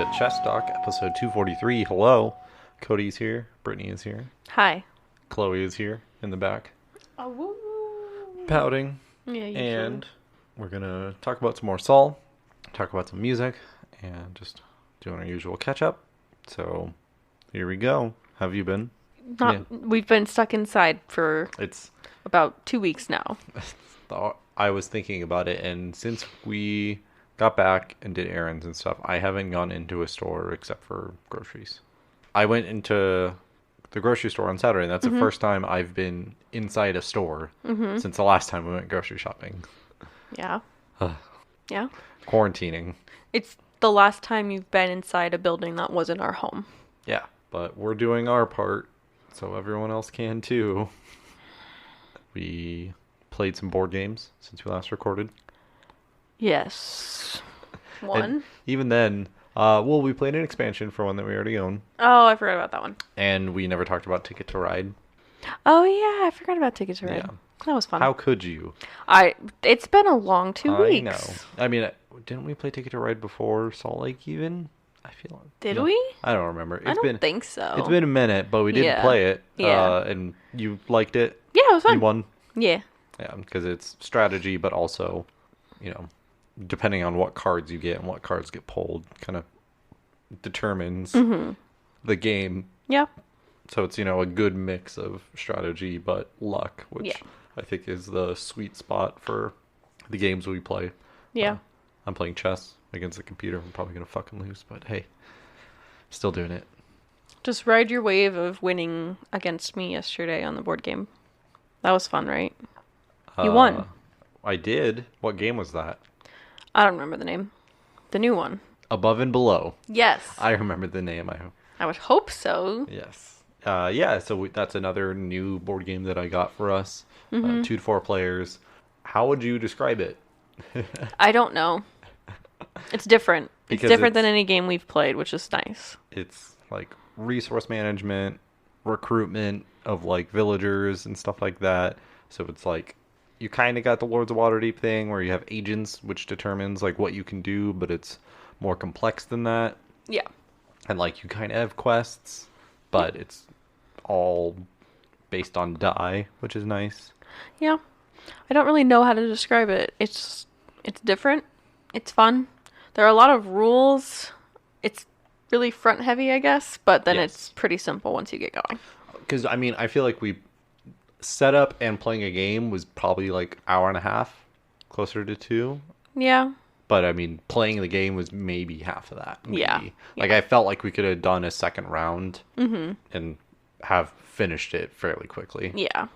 to Chess Talk, episode 243. Hello. Cody's here. Brittany is here. Hi. Chloe is here in the back. Oh, pouting. Yeah, and we're going to talk about some more Saul, talk about some music, and just doing our usual catch-up. So, here we go. How have you been? We've been stuck inside for about 2 weeks now. I was thinking about it, and since we got back and did errands and stuff, I haven't gone into a store except for groceries. I went into the grocery store on Saturday, and that's the first time I've been inside a store since the last time we went grocery shopping. Yeah. Yeah. Quarantining. It's the last time you've been inside a building that wasn't our home. Yeah, but we're doing our part, so everyone else can too. We played some board games since we last recorded. Yes. One. And even then, we played an expansion for one that we already own. Oh, I forgot about that one. And we never talked about Ticket to Ride. Oh, yeah, I forgot about Ticket to Ride. Yeah. That was fun. How could you? It's been a long 2 weeks. I know. I mean, didn't we play Ticket to Ride before Salt Lake even? I feel like. Did we? I don't remember. I don't think so. It's been a minute, but we did play it. Yeah. And you liked it. Yeah, it was fun. You won. Yeah. Yeah, because it's strategy, but also, depending on what cards you get and what cards get pulled, kind of determines the game. Yeah. So it's, a good mix of strategy but luck, which I think is the sweet spot for the games we play. Yeah. I'm playing chess against the computer. I'm probably going to fucking lose, but hey, still doing it. Just ride your wave of winning against me yesterday on the board game. That was fun, right? You won. I did. What game was that? I don't remember the name. The new one. Above and Below. Yes. I remember the name. I would hope so. Yes. So that's another new board game that I got for us. 2 to 4 players. How would you describe it? I don't know. It's different. It's different than any game we've played, which is nice. It's like resource management, recruitment of like villagers and stuff like that. So it's like you kind of got the Lords of Waterdeep thing where you have agents, which determines like what you can do, but it's more complex than that. Yeah. And like you kind of have quests, but it's all based on die, which is nice. Yeah. I don't really know how to describe it. It's different. It's fun. There are a lot of rules. It's really front heavy, I guess, but then it's pretty simple once you get going. Because, I feel like we set up and playing a game was probably like hour and a half, closer to 2. Yeah. But, playing the game was maybe half of that. Maybe. Yeah. Like, I felt like we could have done a second round and have finished it fairly quickly. Yeah.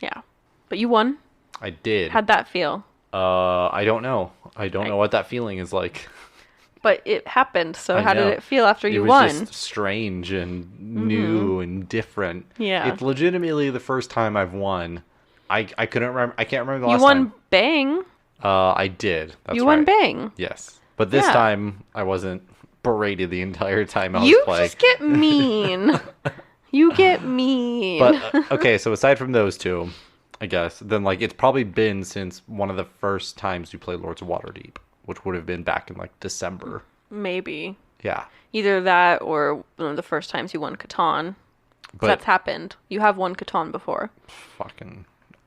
Yeah. But you won. I did. How'd that feel? I don't know. I don't know what that feeling is like. But it happened, so how did it feel after you won? It was just strange and new and different. Yeah. It's legitimately the first time I've won. I couldn't remember. I can't remember the last time. You time. won Bang. I did. That's you won Bang. Yes. But this time, I wasn't berated the entire time I was playing. You just get mean. You get mean. But, okay, so aside from those two, I guess, then, like, it's probably been since one of the first times we played Lords of Waterdeep, which would have been back in, like, December. Maybe. Yeah. Either that or one of the first times you won Catan. But that's happened. You have won Catan before.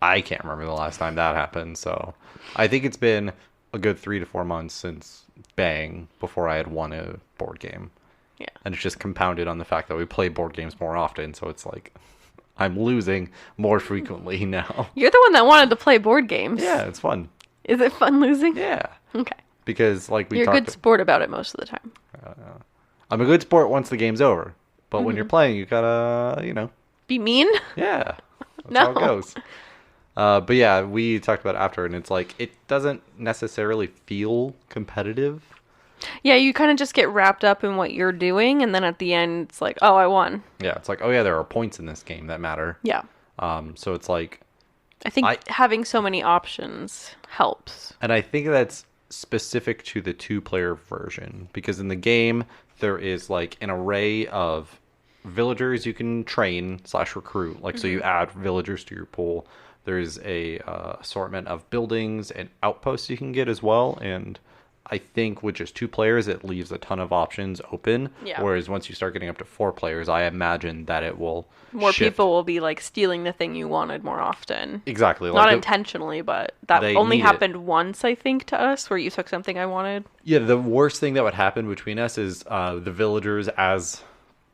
I can't remember the last time that happened, so I think it's been a good 3 to 4 months since Bang before I had won a board game. Yeah. And it's just compounded on the fact that we play board games more often, so it's like I'm losing more frequently now. You're the one that wanted to play board games. Yeah, it's fun. Is it fun losing? Yeah. Okay. Because like you're a good sport about it most of the time. I'm a good sport once the game's over, but when you're playing, you gotta, be mean. Yeah. That's how it goes. But yeah, we talked about it after, and it's like it doesn't necessarily feel competitive. Yeah, you kind of just get wrapped up in what you're doing, and then at the end, it's like, oh, I won. Yeah, it's like, oh yeah, there are points in this game that matter. Yeah. So it's like... I think having so many options helps. And I think that's specific to the 2-player version, because in the game, there is like an array of villagers you can train / recruit. Like, so you add villagers to your pool. There's a assortment of buildings and outposts you can get as well, and I think with just 2 players, it leaves a ton of options open. Yeah. Whereas once you start getting up to 4 players, I imagine that it will More shift. people will be like stealing the thing you wanted more often. Exactly. Not intentionally, but that they only need happened once, I think, to us, where you took something I wanted. Yeah, the worst thing that would happen between us is the villagers, as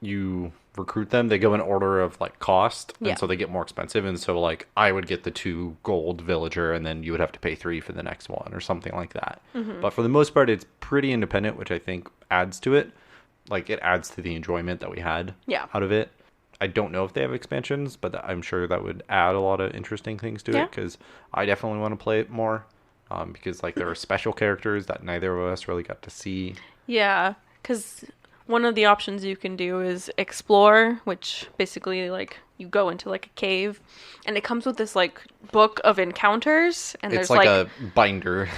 you recruit them, they go in order of like cost, and Yeah. so they get more expensive. And so like I would get the 2 gold villager, and then you would have to pay 3 for the next one or something like that. But for the most part, it's pretty independent, which I think adds to it. Like it adds to the enjoyment that we had Yeah. out of it. I don't know if they have expansions, but I'm sure that would add a lot of interesting things to Yeah. it, because I definitely want to play it more. Because like there are special characters that neither of us really got to see. Yeah, because one of the options you can do is explore, which basically like you go into like a cave, and it comes with this like book of encounters, and It's there's like a binder.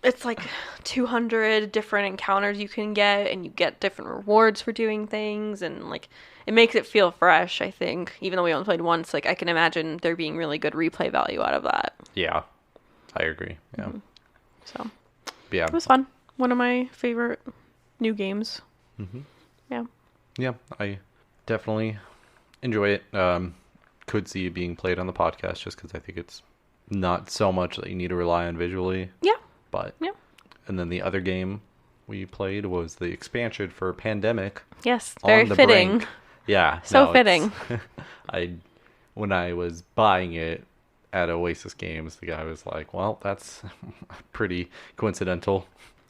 it's like 200 different encounters you can get, and you get different rewards for doing things, and like it makes it feel fresh. I think even though we only played once, like I can imagine there being really good replay value out of that. Yeah, I agree. Yeah. So Yeah. it was fun. One of my favorite new games. Yeah. Yeah, I definitely enjoy it. Could see it being played on the podcast just because I think it's not so much that you need to rely on visually. Yeah. But Yeah. And then the other game we played was the expansion for Pandemic. Yes. Very on the fitting. Brink. Yeah. So fitting. When I was buying it at Oasis Games, the guy was like, "Well, that's pretty coincidental,"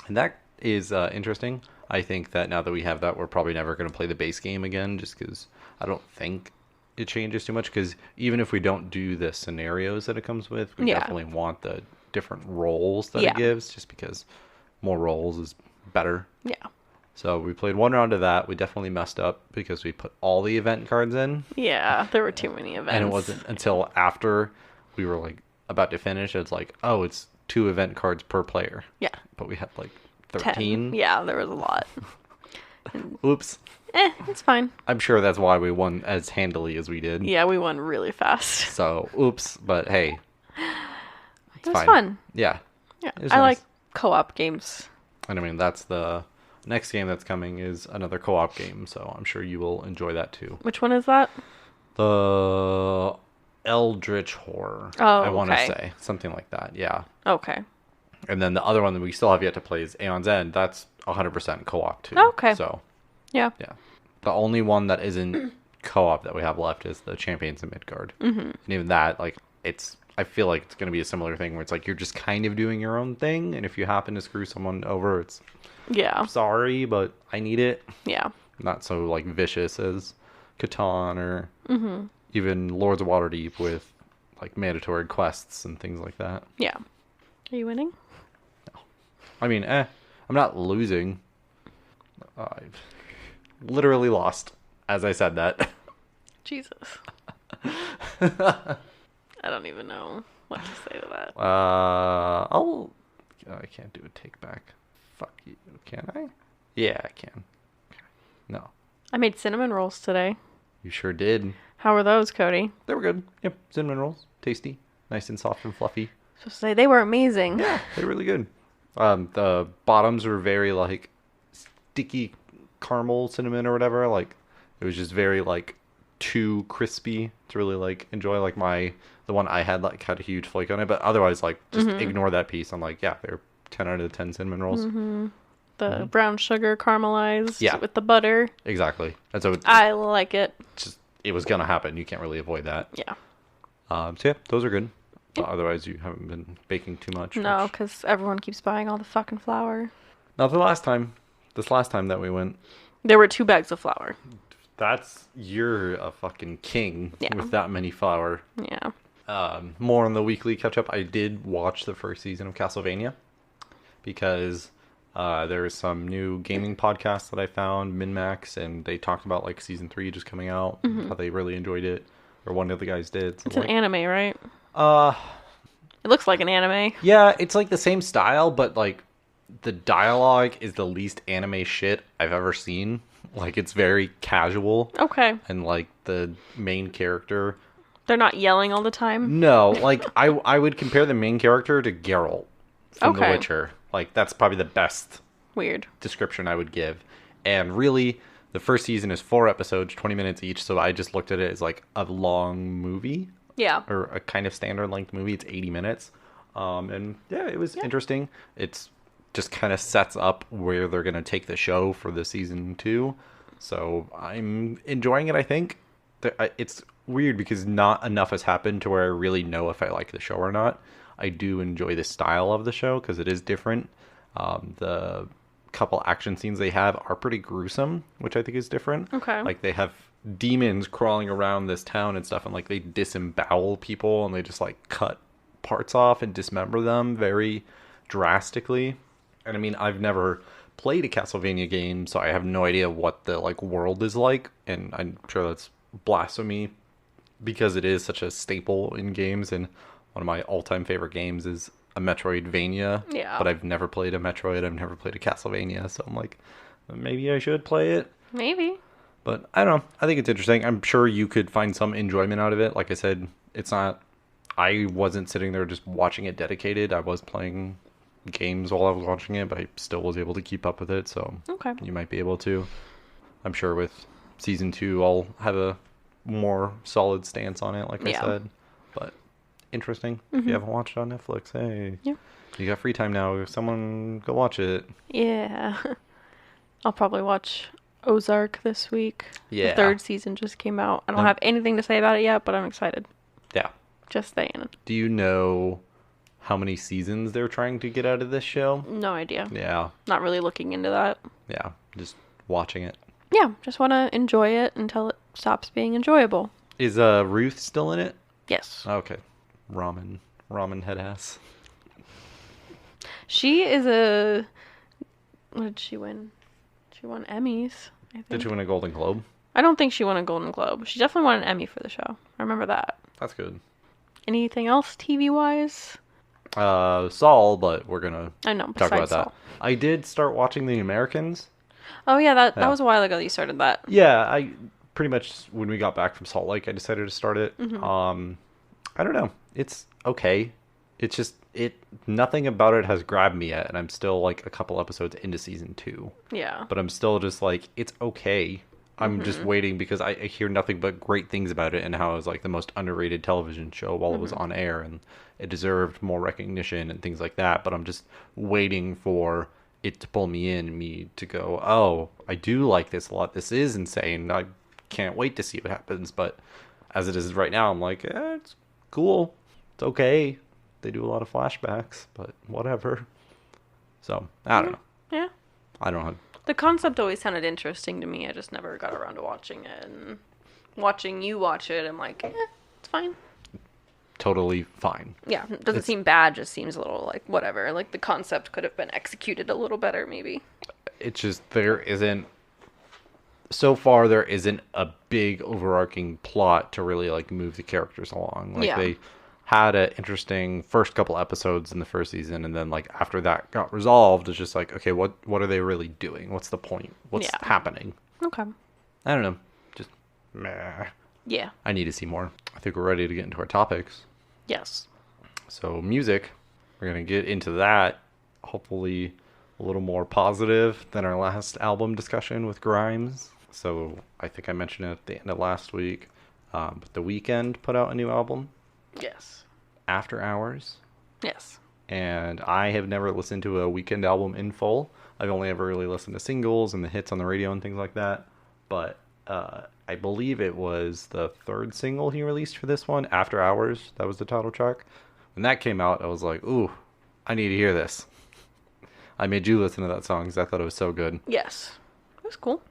and that is interesting. I think that now that we have that, we're probably never going to play the base game again, just because I don't think it changes too much. Because even if we don't do the scenarios that it comes with, we Yeah. definitely want the different roles that Yeah. it gives, just because more roles is better. Yeah. So we played one round of that. We definitely messed up because we put all the event cards in, Yeah. There were too many events. and it wasn't until after we were like about to finish, it's like, oh, it's 2 event cards per player. Yeah. But we had like 10. 13. Yeah, there was a lot. Oops. It's fine. I'm sure that's why we won as handily as we did. Yeah, we won really fast. So, oops. But hey, It was fine. fun. Yeah. Yeah. It was I nice. like co-op games. And I mean, that's the next game that's coming is another co-op game. So I'm sure you will enjoy that too. Which one is that? The Eldritch Horror. Oh, I want to okay. say something like that. Yeah. Okay. And then the other one that we still have yet to play is Aeon's End. That's 100% co-op too. Okay. So Yeah. yeah, the only one that isn't co-op that we have left is the Champions of Midgard. Mm-hmm. And even that, like, I feel like it's going to be a similar thing where it's like you're just kind of doing your own thing, and if you happen to screw someone over, it's Yeah. sorry, but I need it. Yeah. Not so like vicious as Catan or even Lords of Waterdeep with like mandatory quests and things like that. Yeah. Are you winning? I mean, I'm not losing. I've literally lost as I said that. Jesus. I don't even know what to say to that. I can't do a take back. Fuck you. Can I? Yeah, I can. Okay. No. I made cinnamon rolls today. You sure did. How were those, Cody? They were good. Yep. Cinnamon rolls. Tasty. Nice and soft and fluffy. So say they were amazing. Yeah, they're really good. The bottoms were very like sticky caramel cinnamon or whatever. Like it was just very like too crispy to really like enjoy. Like the one I had like had a huge flake on it, but otherwise like just ignore that piece. I'm like, yeah, they're 10 out of 10 cinnamon rolls. The brown sugar caramelized Yeah. with the butter. Exactly. And so I like it. it was gonna happen. You can't really avoid that. Yeah. So yeah, those are good. But otherwise, you haven't been baking too much. No, which- because everyone keeps buying all the fucking flour. Not the last time. This last time that we went. There were 2 bags of flour. You're a fucking king Yeah. with that many flour. Yeah. More on the weekly catch up. I did watch the first season of Castlevania because there's some new gaming podcasts that I found, MinnMax, and they talked about like season 3 just coming out, how they really enjoyed it, or one of the guys did. So It's an anime, right? uh, It looks like an anime. yeah, it's like the same style, but like the dialogue is the least anime shit I've ever seen. Like it's very casual, Okay. and like the main character. They're not yelling all the time. No, like I would compare the main character to Geralt from The Okay. Witcher. Like, that's probably the best Weird. description I would give. And really, the first season is 4 episodes, 20 minutes each, so I just looked at it as like a long movie. Yeah. Or a kind of standard length movie. It's 80 minutes. And yeah, it was interesting. It's just kind of sets up where they're going to take the show for the season 2. So I'm enjoying it, I think. It's weird because not enough has happened to where I really know if I like the show or not. I do enjoy the style of the show because it is different. The couple action scenes they have are pretty gruesome, which I think is different. Okay. Like, they have demons crawling around this town and stuff, and like they disembowel people and they just like cut parts off and dismember them very drastically. And I mean, I've never played a Castlevania game, so I have no idea what the like world is like, and I'm sure that's blasphemy because it is such a staple in games, and one of my all-time favorite games is a Metroidvania. Yeah. But I've never played a Metroid, I've never played a Castlevania, so I'm like, maybe I should play it. Maybe. But I don't know. I think it's interesting. I'm sure you could find some enjoyment out of it. Like I said, it's not... I wasn't sitting there just watching it dedicated. I was playing games while I was watching it, but I still was able to keep up with it, so Okay. you might be able to. I'm sure with season 2, I'll have a more solid stance on it, like I said. But interesting. If you haven't watched it on Netflix, hey. Yeah. You got free time now. Someone go watch it. Yeah. I'll probably watch Ozark this week. Yeah. The 3rd season just came out. I don't have anything to say about it yet, but I'm excited. Yeah. Just saying. Do you know how many seasons they're trying to get out of this show? No idea. Yeah. Not really looking into that. Yeah. Just watching it. Yeah, just want to enjoy it until it stops being enjoyable. Is Ruth still in it? Yes. Okay. Ramen head ass. She is a... What did she win? She won Emmys, I think. Did she win a Golden Globe? I don't think she won a Golden Globe. She definitely won an Emmy for the show. I remember that. That's good. Anything else TV-wise? Saul, but we're gonna I know, talk about besides Saul. that. I did start watching The Americans. Oh, yeah, that Yeah. was a while ago that you started that. Yeah, I pretty much when we got back from Salt Lake, I decided to start it. I don't know. It's okay. It's just nothing about it has grabbed me yet, and I'm still like a couple episodes into season 2. Yeah. But I'm still just like, it's okay. I'm just waiting because I hear nothing but great things about it and how it was like the most underrated television show while it was on air, and it deserved more recognition and things like that. But I'm just waiting for it to pull me in, me to go, oh, I do like this a lot. This is insane. I can't wait to see what happens. But as it is right now, I'm like, it's cool. It's okay. They do a lot of flashbacks, but whatever. So, I don't know. Yeah. I don't know. The concept always sounded interesting to me. I just never got around to watching it. And watching you watch it, I'm like, it's fine. Totally fine. Yeah, it doesn't seem bad. Just seems a little like whatever. Like the concept could have been executed a little better, maybe. It's just so far there isn't a big overarching plot to really like move the characters along. Like they had an interesting first couple episodes in the first season, and then like after that got resolved, it's just like, okay, what are they really doing? What's the point? What's happening? Okay. I don't know. Just meh. Yeah. I need to see more. I think we're ready to get into our topics. Yes. So music, we're going to get into that. Hopefully a little more positive than our last album discussion with Grimes. So I think I mentioned it at the end of last week. But The Weeknd put out a new album. Yes. After Hours. Yes. And I have never listened to a Weeknd album in full. I've only ever really listened to singles and the hits on the radio and things like that. But I believe it was the 3rd single he released for this one, After Hours. That was the title track. When that came out, I was like, ooh, I need to hear this. I made you listen to that song because I thought it was so good. Yes. It was cool.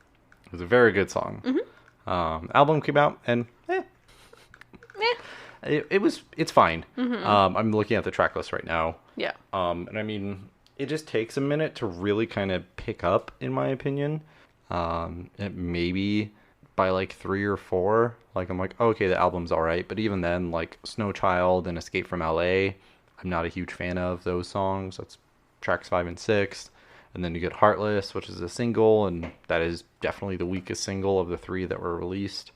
It was a very good song. Album came out, and it's fine. I'm looking at the track list right now. Yeah. And I mean, it just takes a minute to really kind of pick up, in my opinion. Maybe by like 3 or 4, like I'm like, oh, okay, the album's all right. But even then, like Snow Child and Escape from LA, I'm not a huge fan of those songs. That's tracks 5 and 6. And then you get Heartless, which is a single, and that is definitely the weakest single of the 3 that were released.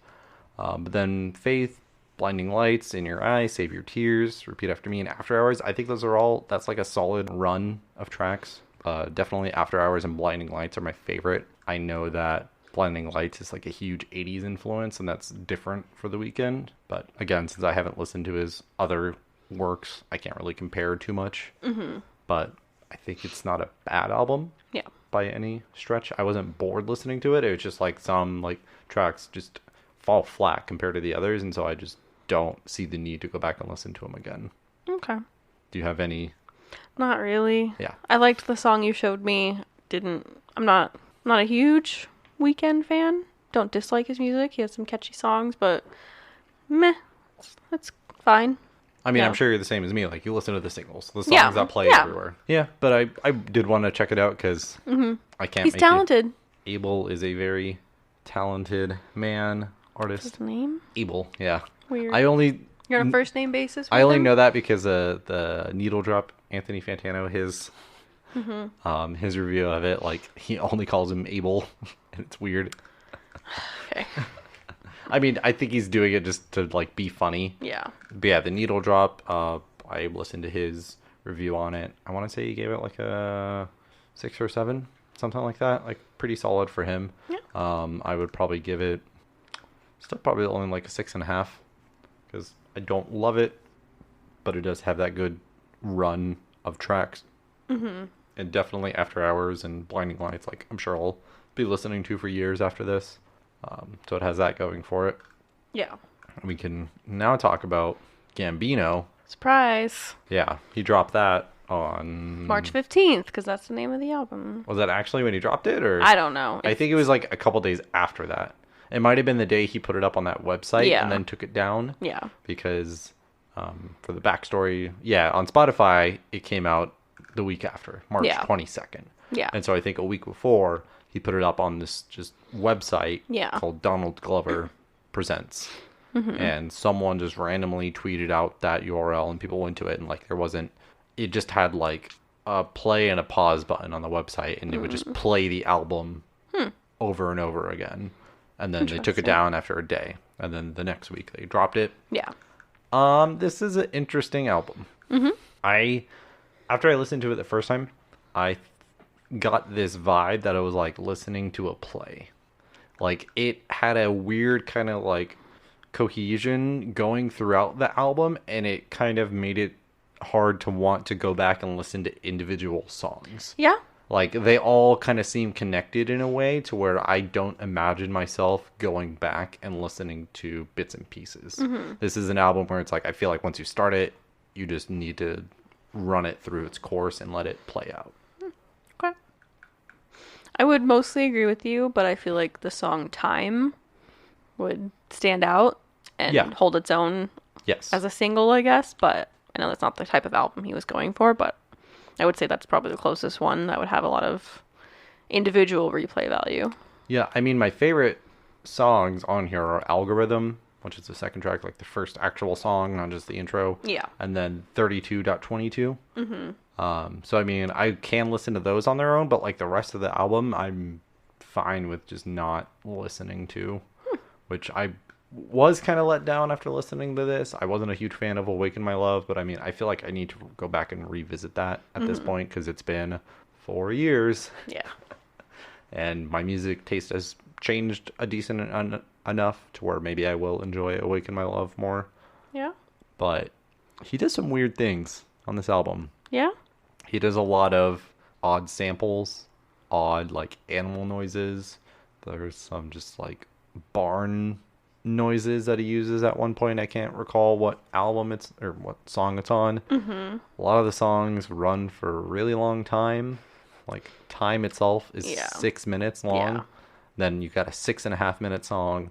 But then Faith Blinding Lights, In Your Eyes, Save Your Tears, Repeat After Me, and After Hours. I think those are all, that's like a solid run of tracks. Definitely After Hours and Blinding Lights are my favorite. I know that Blinding Lights is like a huge 80s influence, and that's different for The Weeknd. But again, since I haven't listened to his other works, I can't really compare too much. Mm-hmm. But I think it's not a bad album. Yeah. By any stretch. I wasn't bored listening to it. It was just like some like tracks just fall flat compared to the others, and so I just don't see the need to go back and listen to them again. Okay. Do you have any? Not really. Yeah. I liked the song you showed me. I'm not a huge Weeknd fan. Don't dislike his music. He has some catchy songs, but meh. It's fine. I mean, Yeah. I'm sure you're the same as me. Like, you listen to the singles, the songs that play everywhere. Yeah, but I did want to check it out because I can't. He's talented. Abel is a very talented man, artist. His name? Abel, yeah. Weird. You're on a first name basis. I only him? know that because the Needle Drop, Anthony Fantano, his review of it, like, he only calls him Abel, and it's weird. Okay. I mean, I think he's doing it just to, like, be funny. Yeah. But yeah, the Needle Drop, I listened to his review on it. I want to say he gave it like a 6 or 7, something like that. Like, pretty solid for him. Yeah. I would probably give it still probably only like a 6.5 because I don't love it, but it does have that good run of tracks. Mm-hmm. And definitely After Hours and Blinding Lights, like, I'm sure I'll be listening to for years after this. So it has that going for it. Yeah. We can now talk about Gambino. Surprise. Yeah, he dropped that on March 15th, because that's the name of the album. Was that actually when he dropped it, or I don't know. I think it was like a couple days after that. It might have been the day he put it up on that website and then took it down. Yeah. Because for the backstory, on Spotify it came out the week after, March 22nd. Yeah. And so I think a week before he put it up on this just website called Donald Glover Presents. Mm-hmm. And someone just randomly tweeted out that URL and people went to it, and like it just had like a play and a pause button on the website, and it would just play the album over and over again. And then they took it down after a day, and then the next week they dropped it. Yeah. This is an interesting album. Mm-hmm. After I listened to it the first time, I got this vibe that I was like listening to a play. Like, it had a weird kind of like cohesion going throughout the album, and it kind of made it hard to want to go back and listen to individual songs. Yeah. Like, they all kind of seem connected in a way to where I don't imagine myself going back and listening to bits and pieces. Mm-hmm. This is an album where it's like, I feel like once you start it, you just need to run it through its course and let it play out. Okay. I would mostly agree with you, but I feel like the song Time would stand out and hold its own as a single, I guess. But I know that's not the type of album he was going for, but I would say that's probably the closest one that would have a lot of individual replay value. Yeah, I mean, my favorite songs on here are Algorithm, which is the second track, like the first actual song, not just the intro. Yeah. And then 32.22. Mm-hmm. So, I mean, I can listen to those on their own, but like the rest of the album, I'm fine with just not listening to, which I was kind of let down after listening to this. I wasn't a huge fan of Awaken My Love, but I mean, I feel like I need to go back and revisit that at this point because it's been 4 years. Yeah. And my music taste has changed a decent enough to where maybe I will enjoy Awaken My Love more. Yeah. But he does some weird things on this album. Yeah. He does a lot of odd samples, odd like animal noises. There's some just like barn noises that he uses at one point. I can't recall what album it's or what song it's on. Mm-hmm. A lot of the songs run for a really long time. Like, Time itself is 6 minutes long. Yeah. Then you got a 6.5 minute song,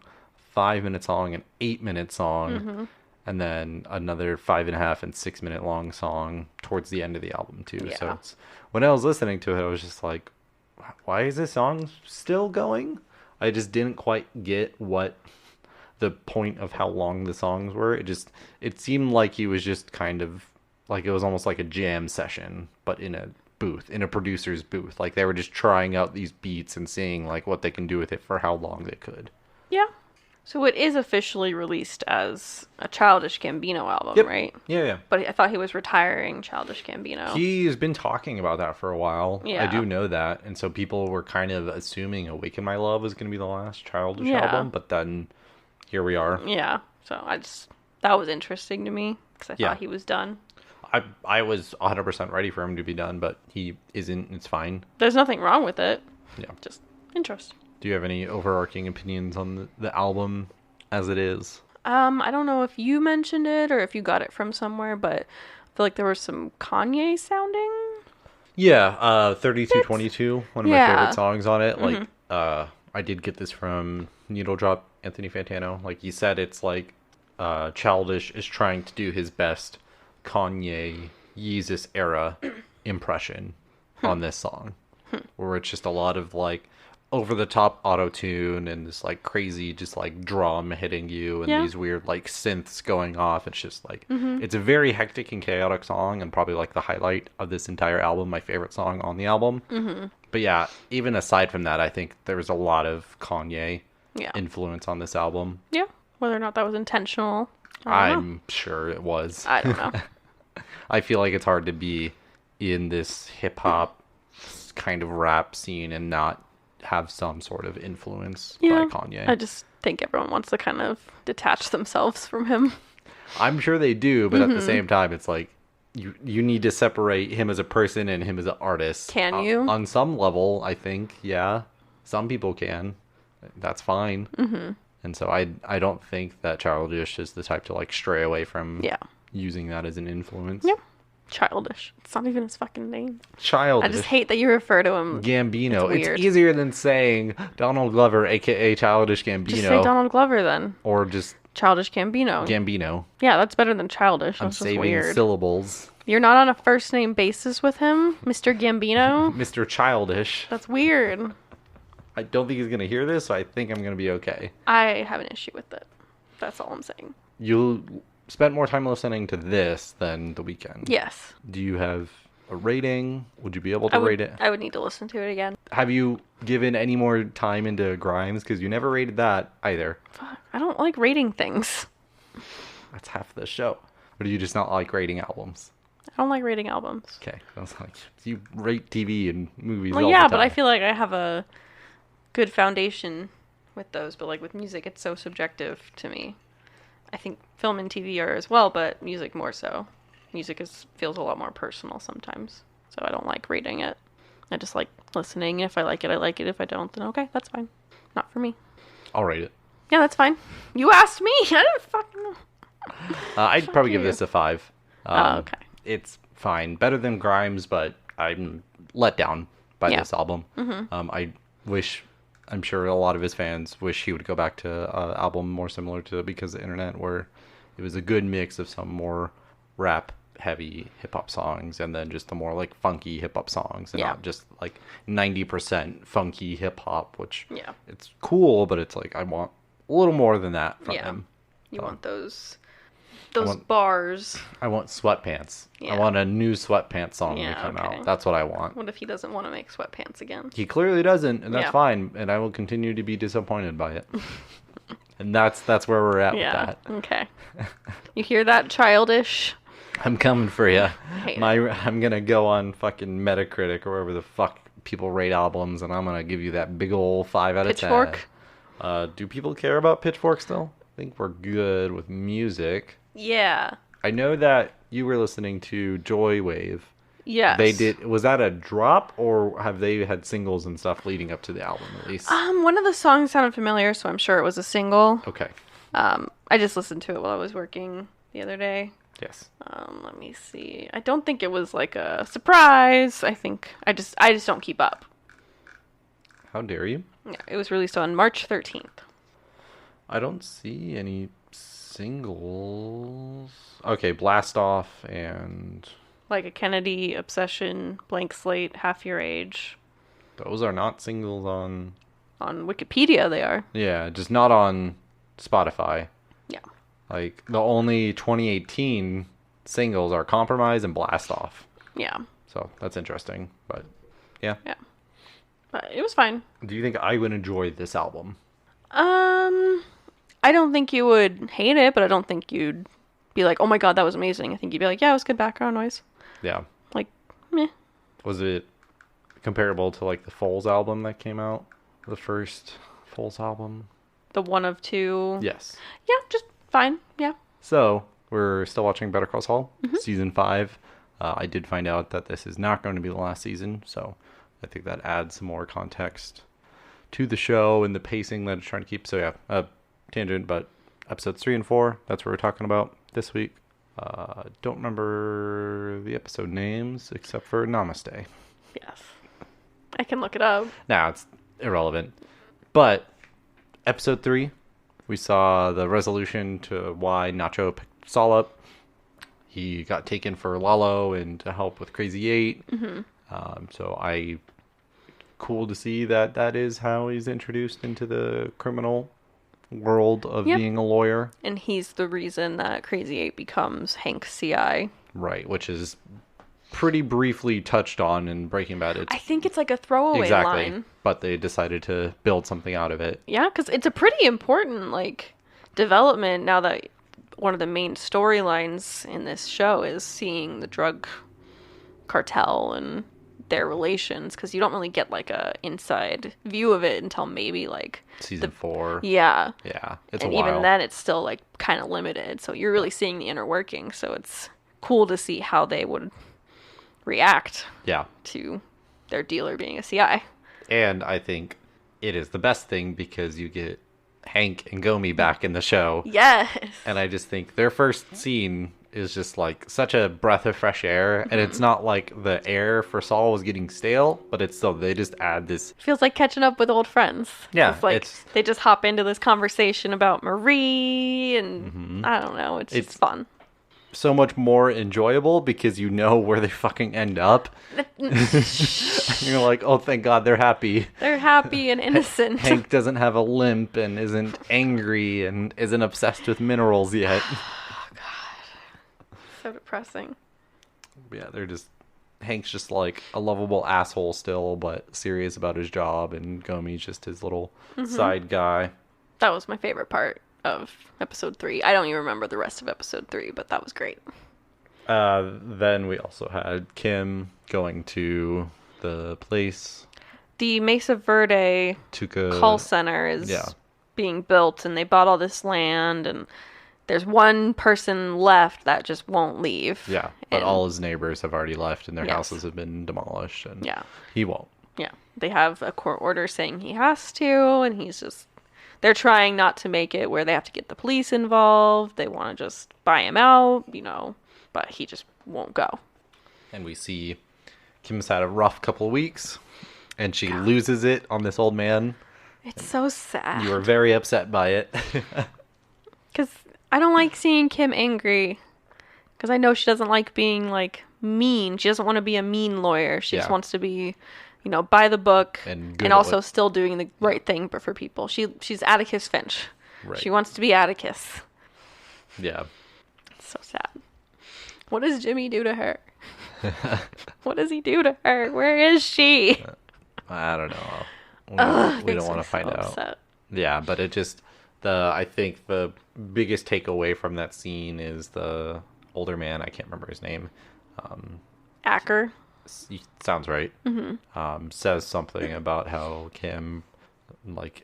5 minute song, an 8 minute song, and then another 5.5 and 6 minute long song towards the end of the album too. Yeah. So when I was listening to it, I was just like, why is this song still going? I just didn't quite get what the point of how long the songs were. It seemed like he was just kind of like, it was almost like a jam session, but in a booth, in a producer's booth. Like, they were just trying out these beats and seeing like what they can do with it for how long they could. Yeah. So it is officially released as a Childish Gambino album, Yep. right? Yeah. But I thought he was retiring Childish Gambino. He's been talking about that for a while. Yeah. I do know that. And so people were kind of assuming Awaken My Love was going to be the last Childish Yeah. album. But then here we are. Yeah. So that was interesting to me because I thought he was done. I was 100% ready for him to be done, but he isn't. It's fine. There's nothing wrong with it. Yeah. Just interesting. Do you have any overarching opinions on the album as it is? I don't know if you mentioned it or if you got it from somewhere, but I feel like there was some Kanye sounding. Yeah, 3222, one of my favorite songs on it. Mm-hmm. Like, I did get this from Needle Drop Anthony Fantano. Like he said, it's like Childish is trying to do his best Kanye Yeezus era impression on this song, where it's just a lot of like over the top auto tune and this like crazy just like drum hitting you and these weird like synths going off. It's just like it's a very hectic and chaotic song and probably like the highlight of this entire album, my favorite song on the album. But yeah, even aside from that, I think there was a lot of Kanye influence on this album. Yeah, whether or not that was intentional, I don't know. Sure it was. I don't know. I feel like it's hard to be in this hip hop kind of rap scene and not have some sort of influence by Kanye. I just think everyone wants to kind of detach themselves from him. I'm sure they do, but at the same time, it's like you need to separate him as a person and him as an artist. Can you? On some level, I think, yeah. Some people can. That's fine. And so I don't think that Childish is the type to like stray away from using that as an influence. Yeah. Childish. It's not even his fucking name. Childish. I just hate that you refer to him. Gambino. It's easier than saying Donald Glover, aka Childish Gambino. Just say Donald Glover then. Or just Childish Gambino. Gambino. Yeah, that's better than Childish. I'm That's just saving weird. syllables. You're not on a first name basis with him, Mr. Gambino? Mr. Childish. That's weird. I don't think he's going to hear this, so I think I'm going to be okay. I have an issue with it. That's all I'm saying. You spent more time listening to this than The Weeknd. Yes. Do you have a rating? Would you be able to rate it? I would need to listen to it again. Have you given any more time into Grimes? Because you never rated that either. Fuck, I don't like rating things. That's half the show. Or do you just not like rating albums? I don't like rating albums. Okay. I was like, you rate TV and movies Well, all yeah, the but time. I feel like I have a good foundation with those. But like with music, it's so subjective to me. I think film and TV are as well, but music more so. Music feels a lot more personal sometimes. So I don't like rating it. I just like listening. If I like it, I like it. If I don't, then okay, that's fine. Not for me. I'll rate it. Yeah, that's fine. You asked me. I didn't fucking know. I'd probably give this a 5. Okay. It's fine. Better than Grimes, but I'm let down by this album. I'm sure a lot of his fans wish he would go back to an album more similar to Because of the Internet, where it was a good mix of some more rap heavy hip hop songs and then just the more like funky hip hop songs and not just like 90% funky hip hop, which it's cool, but it's like I want a little more than that from him. You want those want bars. I want sweatpants. Yeah. I want a new sweatpants song to come out. That's what I want. What if he doesn't want to make sweatpants again? He clearly doesn't, and that's fine, and I will continue to be disappointed by it. And that's where we're at with that. Okay. You hear that, Childish? I'm coming for you. Hate I'm gonna go on fucking Metacritic or wherever the fuck people rate albums, and I'm gonna give you that big ol' 5 out of 10. Pitchfork? Do people care about Pitchfork still? I think we're good with music. Yeah. I know that you were listening to Joy Wave. Yes. They did. Was that a drop, or have they had singles and stuff leading up to the album at least? One of the songs sounded familiar, so I'm sure it was a single. Okay. I just listened to it while I was working the other day. Yes. Let me see. I don't think it was like a surprise. I think I just don't keep up. How dare you? Yeah, it was released on March 13th. I don't see any singles. Okay, Blast Off and... Like a Kennedy, Obsession, Blank Slate, Half Your Age. Those are not singles on... On Wikipedia, they are. Yeah, just not on Spotify. Yeah. Like, the only 2018 singles are Compromise and Blast Off. Yeah. So, that's interesting, but yeah. Yeah. But it was fine. Do you think I would enjoy this album? I don't think you would hate it, but I don't think you'd be like, oh my god, that was amazing. I think you'd be like, yeah, it was good background noise. Yeah. Like, meh. Was it comparable to like the Foles album that came out? The first Foles album? The one of two. Yes. Yeah, just fine. Yeah. So, we're still watching Better Call Saul, season 5. I did find out that this is not going to be the last season, so I think that adds some more context to the show and the pacing that it's trying to keep. So yeah, tangent, but episodes 3 and 4, that's what we're talking about this week. Don't remember the episode names except for Namaste. Yes. I can look it up. Nah, it's irrelevant. But episode 3, we saw the resolution to why Nacho picked Saul up. He got taken for Lalo and to help with Crazy 8. So cool to see that is how he's introduced into the criminal world of being a lawyer. And he's the reason that Crazy 8 becomes Hank's CI. Right, which is pretty briefly touched on in Breaking Bad. I think it's like a throwaway line. But they decided to build something out of it. Yeah, because it's a pretty important development now that one of the main storylines in this show is seeing the drug cartel and their relations, because you don't really get a inside view of it until maybe season 4. Yeah, it's and a while. even then it's still kind of limited, so you're really seeing the inner working. So it's cool to see how they would react to their dealer being a CI. And I think it is the best thing because you get Hank and Gomi back in the show. Yes. And I just think their first scene is just such a breath of fresh air. And it's not like the air for Saul was getting stale, but it's still, they just add this. Feels like catching up with old friends. Yeah. It's they just hop into this conversation about Marie and I don't know. It's just fun. So much more enjoyable because you know where they fucking end up. You're like, oh, thank God they're happy. They're happy and innocent. Hank doesn't have a limp and isn't angry and isn't obsessed with minerals yet. Oh, God. So depressing. Yeah, Hank's just a lovable asshole still, but serious about his job, and Gomi's just his little side guy. That was my favorite part of episode 3. I don't even remember the rest of episode 3, but that was great. Then we also had Kim going to the place. The Mesa Verde call center is being built, and they bought all this land, and there's one person left that just won't leave. Yeah, but all his neighbors have already left, and their houses have been demolished, and he won't. Yeah, they have a court order saying he has to, and he's just... They're trying not to make it where they have to get the police involved. They want to just buy him out, but he just won't go. And we see Kim's had a rough couple of weeks, and she loses it on this old man. It's so sad. You were very upset by it. Because I don't like seeing Kim angry. Because I know she doesn't like being, mean. She doesn't want to be a mean lawyer. She just wants to be... by the book and also still doing the right thing for people. She's Atticus Finch. Right. She wants to be Atticus. Yeah. It's so sad. What does Jimmy do to her? What does he do to her? Where is she? I don't know. We don't want to find out. Yeah, but it just I think the biggest takeaway from that scene is the older man. I can't remember his name. Acker. Sounds right. Says something about how Kim,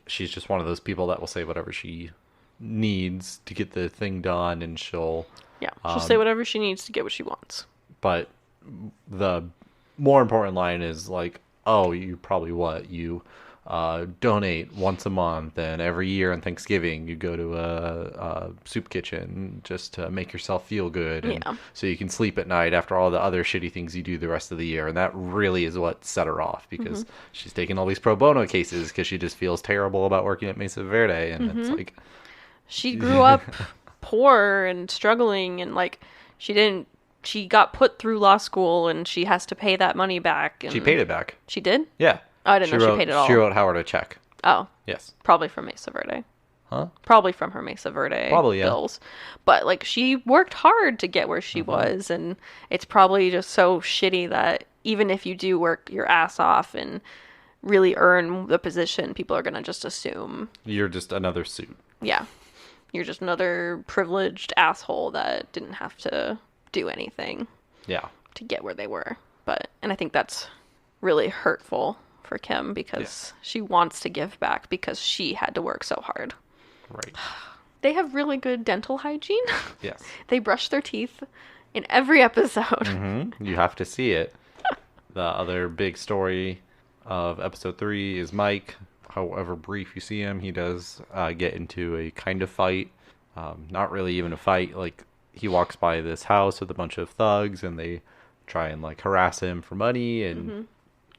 she's just one of those people that will say whatever she needs to get the thing done, and she'll say whatever she needs to get what she wants. But the more important line is oh, you probably you donate once a month, and every year on Thanksgiving you go to a soup kitchen just to make yourself feel good, and so you can sleep at night after all the other shitty things you do the rest of the year. And that really is what set her off, because she's taking all these pro bono cases because she just feels terrible about working at Mesa Verde, and it's she grew up poor and struggling, and she got put through law school, and she has to pay that money back. And she paid it back. She did? Yeah. Oh, I didn't know she paid it all. She wrote Howard a check. Oh. Yes. Probably from Mesa Verde. Huh? Probably from her Mesa Verde bills. But, she worked hard to get where she was, and it's probably just so shitty that even if you do work your ass off and really earn the position, people are going to just assume... You're just another suit. Yeah. You're just another privileged asshole that didn't have to do anything to get where they were. And I think that's really hurtful for Kim because she wants to give back because she had to work so hard. Right. They have really good dental hygiene. Yes. They brush their teeth in every episode. You have to see it. The other big story of episode 3 is Mike. However brief you see him, he does get into a kind of fight. Not really even a fight. Like, he walks by this house with a bunch of thugs, and they try and, like, harass him for money, and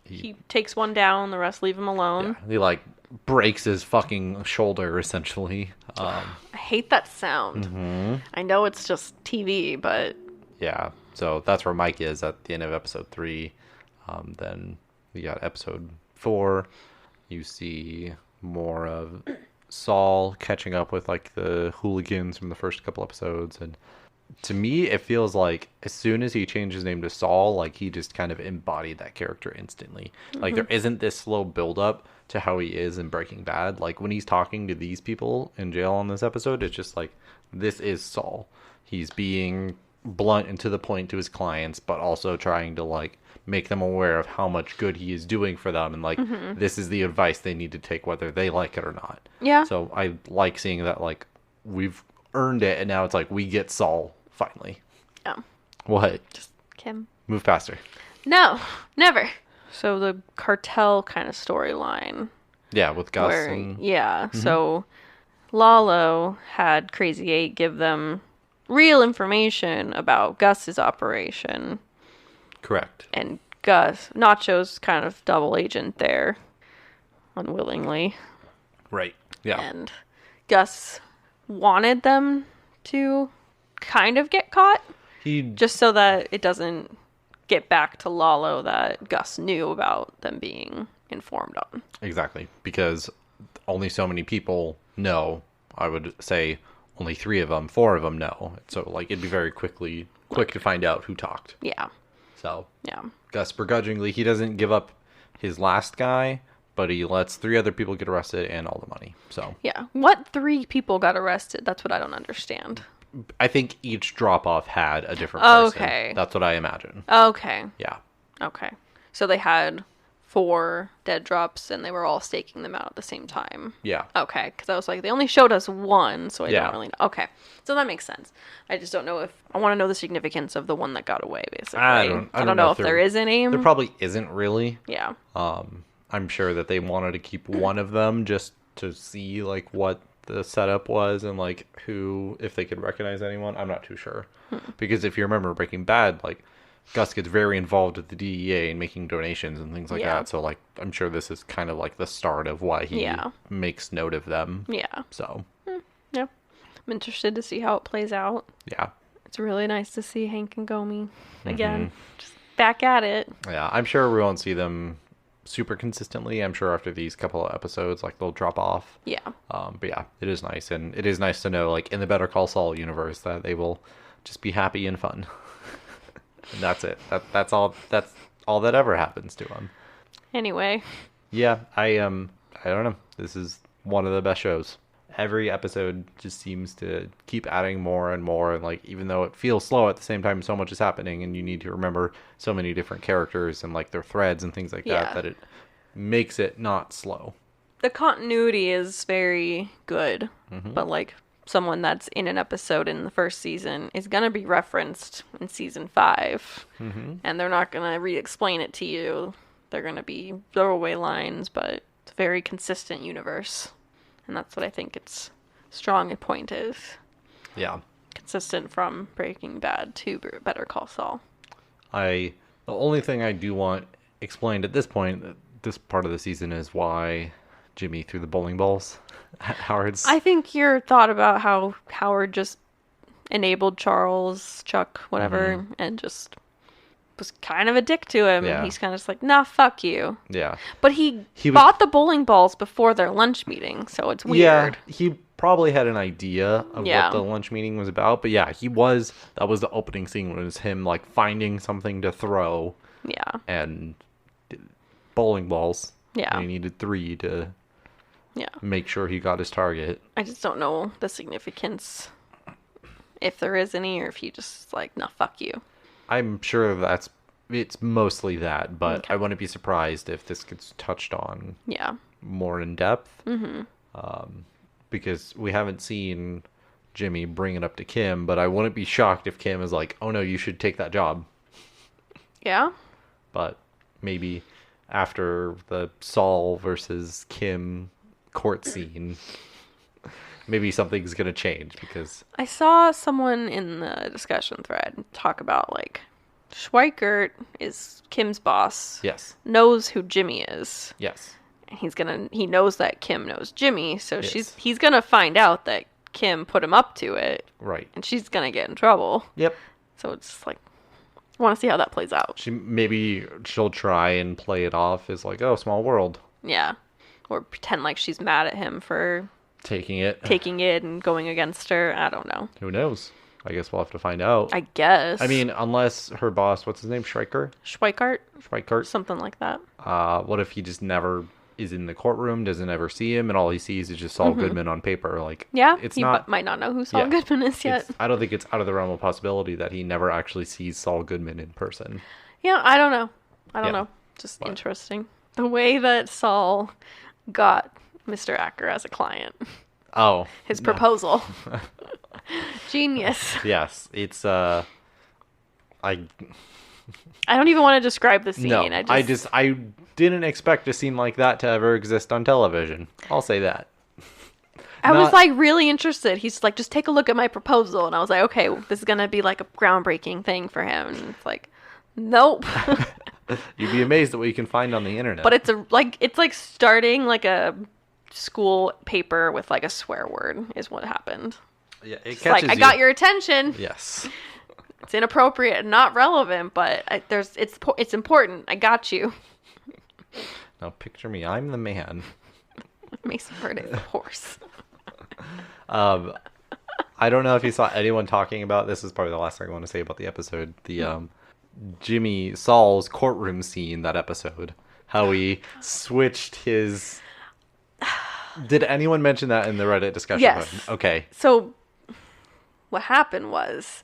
he takes one down, the rest leave him alone. Yeah, he, like, breaks his fucking shoulder, essentially. I hate that sound. I know it's just TV, but... Yeah, so that's where Mike is at the end of episode 3. Then we got episode 4. You see more of Saul catching up with, like, the hooligans from the first couple episodes. And to me, it feels like as soon as he changed his name to Saul, like, he just kind of embodied that character instantly. Like, there isn't this slow build-up to how he is in Breaking Bad. Like, when he's talking to these people in jail on this episode, it's just like, this is Saul. He's being blunt and to the point to his clients, but also trying to, like, make them aware of how much good he is doing for them, and, like, this is the advice they need to take whether they like it or not. Yeah. So I like seeing that, like, we've earned it, and now it's like we get Saul finally. Yeah. What? Just Kim. Move faster. No, never. So the cartel kind of storyline. Yeah, with Gus. So Lalo had Crazy 8 give them real information about Gus's operation. Correct. And Gus, Nacho's kind of double agent there, unwillingly. Right. Yeah. And Gus wanted them to kind of get caught. Just so that it doesn't get back to Lalo that Gus knew about them being informed on. Exactly. Because only so many people know. I would say only 4 of them know. So, like, it'd be very quick to find out who talked. Yeah. So, yeah. Gus begrudgingly, he doesn't give up his last guy, but he lets 3 other people get arrested and all the money. So, yeah. What 3 people got arrested? That's what I don't understand. I think each drop-off had a different person. Okay. That's what I imagine. Okay. Yeah. Okay. So they had 4 dead drops, and they were all staking them out at the same time. Yeah. Okay, because I was like, they only showed us 1, so I don't really know. Okay, so that makes sense. I just don't know if... I want to know the significance of the one that got away, basically. I don't know if there is any. There probably isn't really. Yeah. I'm sure that they wanted to keep one of them just to see, like, what the setup was and, like, who... if they could recognize anyone. I'm not too sure. Because if you remember Breaking Bad, like... Gus gets very involved with the DEA and making donations and things like that. So, like, I'm sure this is kind of like the start of why he makes note of them. Yeah. So. Yeah. I'm interested to see how it plays out. Yeah. It's really nice to see Hank and Gomi again. Just back at it. Yeah. I'm sure we won't see them super consistently. I'm sure after these couple of episodes, like, they'll drop off. Yeah. But yeah, it is nice. And it is nice to know, like, in the Better Call Saul universe that they will just be happy and fun. And that's it. That's all that ever happens to him. Anyway. Yeah, I don't know. This is one of the best shows. Every episode just seems to keep adding more and more, and, like, even though it feels slow at the same time, so much is happening, and you need to remember so many different characters and, like, their threads and things like that it makes it not slow. The continuity is very good, but, like, someone that's in an episode in the first season is going to be referenced in season 5. And they're not going to re-explain it to you. They're going to be throwaway lines, but it's a very consistent universe. And that's what I think its strong point is. Yeah. Consistent from Breaking Bad to Better Call Saul. The only thing I do want explained at this point, this part of the season, is why Jimmy threw the bowling balls at Howard's. I think your thought about how Howard just enabled Chuck, whatever, and just was kind of a dick to him. Yeah. And he's kind of just like, nah, fuck you. Yeah. But he bought the bowling balls before their lunch meeting, so it's weird. Yeah, he probably had an idea of what the lunch meeting was about. But yeah, that was the opening scene, was him, like, finding something to throw. Yeah. And bowling balls. Yeah. And he needed 3 to Yeah. make sure he got his target. I just don't know the significance, if there is any, or if he just like, no, fuck you. I'm sure it's mostly that, but Okay. I wouldn't be surprised if this gets touched on Yeah. more in depth. Because we haven't seen Jimmy bring it up to Kim, but I wouldn't be shocked if Kim is like, oh no, you should take that job. Yeah. But maybe after the Saul versus Kim court scene, maybe something's going to change because... I saw someone in the discussion thread talk about, like, Schweikert is Kim's boss. Yes. Knows who Jimmy is. Yes. And he knows that Kim knows Jimmy, so Yes. he's gonna find out that Kim put him up to it. Right. And she's gonna get in trouble. Yep. So it's like, I want to see how that plays out. She'll try and play it off as like, oh, small world. Yeah. Or pretend like she's mad at him for Taking it and going against her. I don't know. Who knows? I guess we'll have to find out. I guess. I mean, unless her boss, what's his name? Schweikart? Something like that. What if he just never is in the courtroom, doesn't ever see him, and all he sees is just Saul Goodman on paper? Like, Yeah, it's he not. might not know who Saul Goodman is yet. I don't think it's out of the realm of possibility that he never actually sees Saul Goodman in person. Yeah, I don't know. Yeah. Know. Just interesting. The way that Saul got Mr. Acker as a client. Oh. His proposal. Genius. Yes. It's, I don't even want to describe the scene. No, I didn't expect a scene like that to ever exist on television. I'll say that. I was like really interested. He's like, just take a look at my proposal. And I was like, okay, this is going to be like a groundbreaking thing for him. And it's like, nope. You'd be amazed at what you can find on the internet. But it's like starting like a school paper with like a swear word is what happened. Yeah, it It's like, I got your attention. Yes. It's inappropriate and not relevant, but it's important. I got you. Now picture me. I'm the man. Mason Bird is a horse. I don't know if you saw anyone talking about this. Is probably the last thing I want to say about the episode. The Jimmy Saul's courtroom scene. That episode. How he switched his. Did anyone mention that in the Reddit discussion? Yes. Okay. So what happened was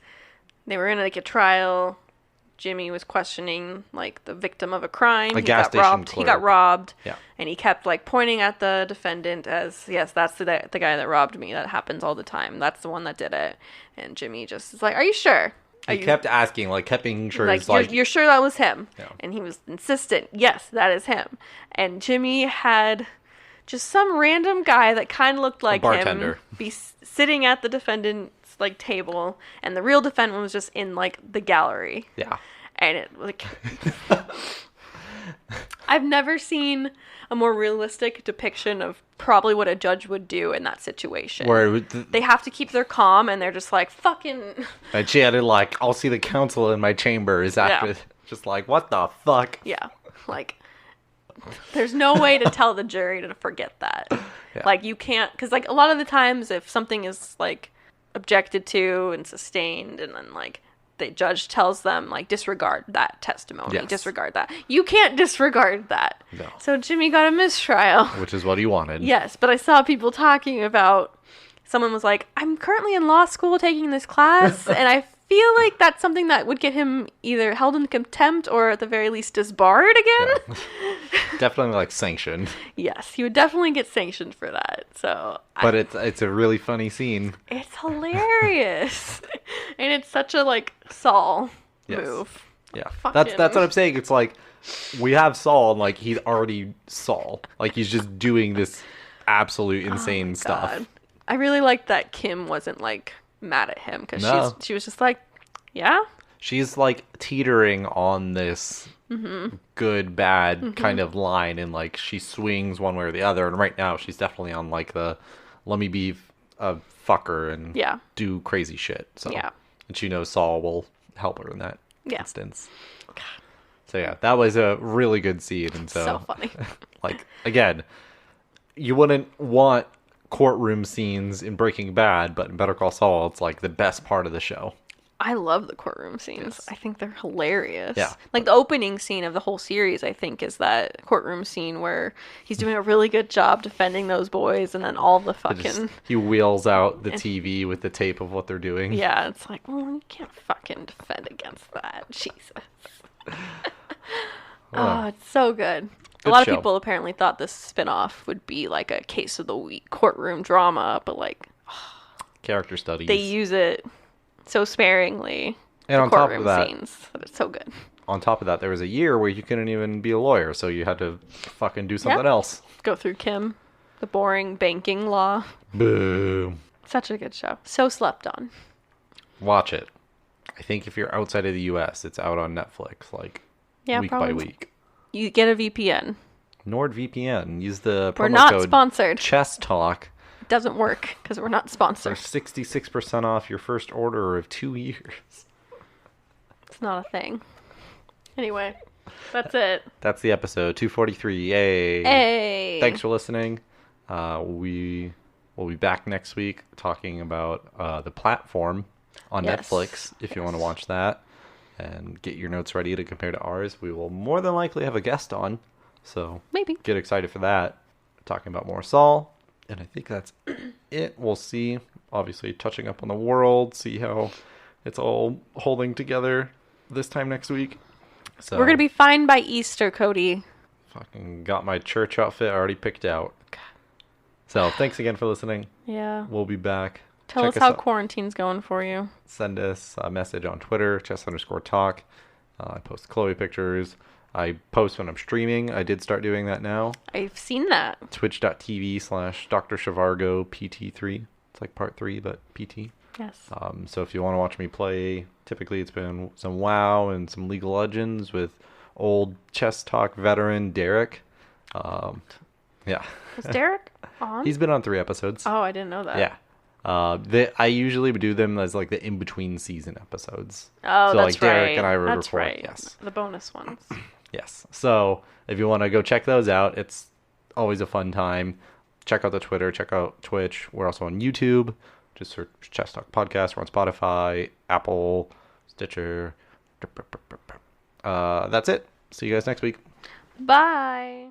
they were in like a trial. Jimmy was questioning like the victim of a crime. He got robbed. He got robbed. Yeah. And he kept like pointing at the defendant as, yes, that's the guy that robbed me. That happens all the time. That's the one that did it. And Jimmy just is like, are you sure? He kept asking, like, kept being sure. Like, you're sure that was him? Yeah. And he was insistent. Yes, that is him. And Jimmy had just some random guy that kind of looked like bartender. him be sitting at the defendant's like table, and the real defendant was just in like the gallery. Yeah. And it like I've never seen a more realistic depiction of probably what a judge would do in that situation. Where they have to keep their calm, and they're just like, fucking... And she added, like, I'll see the counsel in my chambers after... Yeah. Just like, what the fuck? Yeah. Like, there's no way to tell the jury to forget that. Yeah. Like, you can't... Because, like, a lot of the times, if something is, like, objected to and sustained, and then, like... the judge tells them, like, disregard that testimony. Yes. Disregard that. You can't disregard that. No. So Jimmy got a mistrial. Which is what he wanted. Yes, but I saw people talking about, someone was like, I'm currently in law school taking this class, and I feel like that's something that would get him either held in contempt or at the very least disbarred again. Yeah. Definitely, like, sanctioned. Yes, he would definitely get sanctioned for that. So, But it's a really funny scene. it's hilarious. And it's such a, like, Saul move. Yeah. Fucking- That's what I'm saying. It's like, we have Saul, and, like, he's already Saul. Like, he's just doing this absolute insane stuff. God. I really liked that Kim wasn't, like, mad at him, because No. she was just like, yeah? She's, like, teetering on this good, bad kind of line, and, like, she swings one way or the other, and right now she's definitely on, like, the let me be a fucker and do crazy shit. So, Yeah. and she knows Saul will help her in that Yeah. instance. So, yeah, that was a really good scene, and So funny. like, again, you wouldn't want courtroom scenes in Breaking Bad, but in Better Call Saul, it's, like, the best part of the show. I love the courtroom scenes. Yes. I think they're hilarious. Yeah. Like the opening scene of the whole series, I think, is that courtroom scene where he's doing a really good job defending those boys, and then all the fucking... He wheels out the TV with the tape of what they're doing. Yeah, it's like, well, you can't fucking defend against that. Jesus. Oh, it's so good. A lot of people apparently thought this spinoff would be like a case of the week courtroom drama, but like... Character studies. They use it so sparingly. And on top of that, scenes, but it's so good. On top of that, there was a year where you couldn't even be a lawyer, so you had to fucking do something else. Go through Kim, the boring banking law. Boom. Such a good show. So slept on. Watch it. I think if you're outside of the U.S., it's out on Netflix, like week by week. You get a VPN. NordVPN. Use the promo We're not code sponsored. Chess Talk. It doesn't work because we're not sponsored. For 66% off your first order of 2 years. It's not a thing. Anyway, that's it. That's the episode 243. Yay! Hey! Thanks for listening. We will be back next week talking about The Platform on Netflix if you want to watch that and get your notes ready to compare to ours. We will more than likely have a guest on, so maybe get excited for that. Talking about more Saul, and I think that's it. We'll see. Obviously, touching up on the world, see how it's all holding together this time next week. So we're gonna be fine by Easter, Cody. Fucking got my church outfit already picked out. So thanks again for listening. Yeah. We'll be back. Tell us how quarantine's going for you. Send us a message on Twitter, chess_talk. I post Chloe pictures. I post when I'm streaming. I did start doing that now. I've seen that. Twitch.tv/Dr. Shivargo PT3. It's like part 3, but PT. Yes. So if you want to watch me play, typically it's been some WoW and some League of Legends with old Chess Talk veteran Derek. Yeah. Is Derek on? He's been on 3 episodes. Oh, I didn't know that. Yeah. I usually do them as like the in-between season episodes. Oh, so that's like Derek right. and I would That's record. right. Yes. The bonus ones. Yes. So if you want to go check those out, it's always a fun time. Check out the Twitter. Check out Twitch. We're also on YouTube. Just search Chess Talk Podcast. We're on Spotify, Apple, Stitcher. That's it. See you guys next week. Bye.